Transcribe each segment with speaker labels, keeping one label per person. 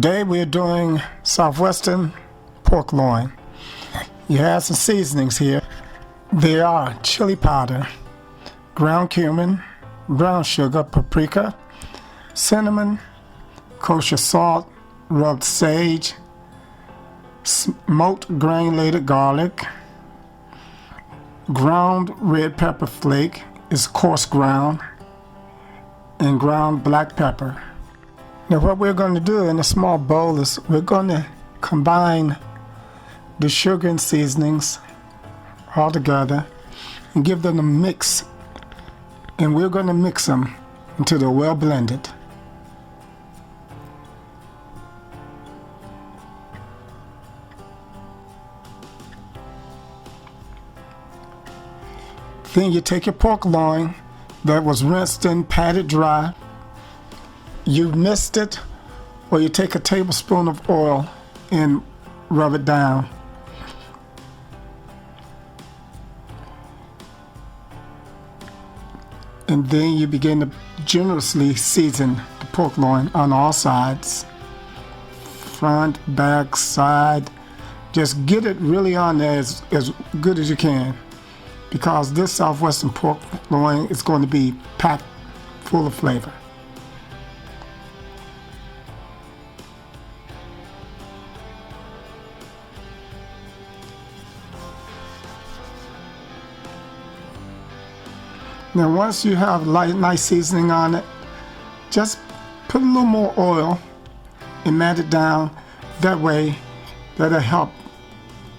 Speaker 1: Today we're doing Southwestern Pork Loin. You have some seasonings here. They are chili powder, ground cumin, brown sugar, paprika, cinnamon, kosher salt, rubbed sage, smoked granulated garlic, ground red pepper flake is coarse ground, and ground black pepper. Now what we're going to do in a small bowl is we're going to combine the sugar and seasonings all together and give them a mix, and we're going to mix them until they're well blended. Then you take your pork loin that was rinsed and patted dry. You mist it, or you take a tablespoon of oil and rub it down. And then you begin to generously season the pork loin on all sides. Front, back, side. Just get it really on there as good as you can, because this Southwestern pork loin is going to be packed full of flavor. Now once you have nice seasoning on it, just put a little more oil and mat it down. That way, that'll help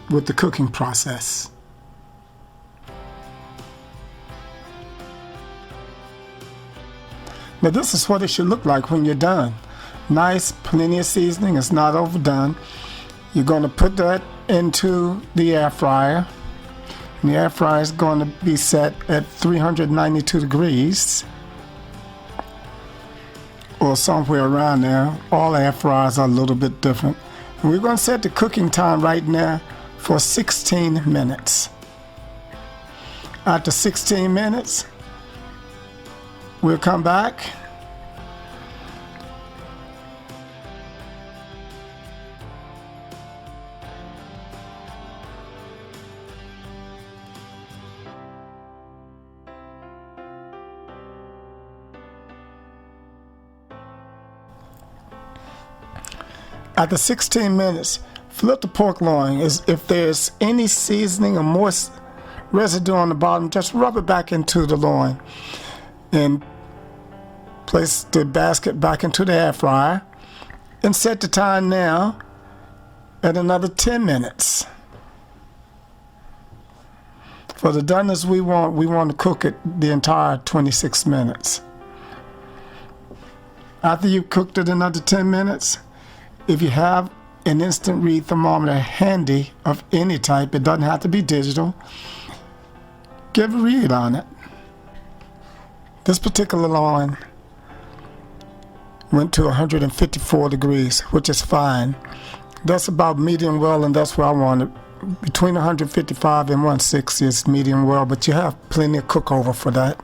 Speaker 1: with the cooking process. Now this is what it should look like when you're done. Nice, plenty of seasoning, it's not overdone. You're going to put that into the air fryer. And the air fryer is going to be set at 392 degrees or somewhere around there. All air fryers are a little bit different. And we're going to set the cooking time right now for 16 minutes. After 16 minutes, we'll come back. After 16 minutes, flip the pork loin. If there's any seasoning or moist residue on the bottom, just rub it back into the loin. And place the basket back into the air fryer and set the time now at another 10 minutes. For the doneness we want to cook it the entire 26 minutes. After you've cooked it another 10 minutes, if you have an instant read thermometer handy of any type, it doesn't have to be digital, give a read on it. This particular loin went to 154 degrees, which is fine. That's about medium well, and that's where I want it. Between 155 and 160 is medium well, but you have plenty of cookover for that.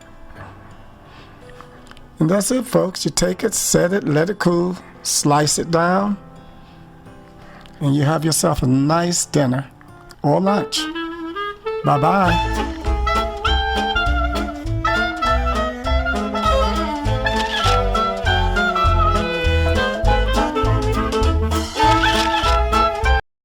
Speaker 1: And that's it, folks. You take it, set it, let it cool, slice it down, and you have yourself a nice dinner or lunch. Bye-bye.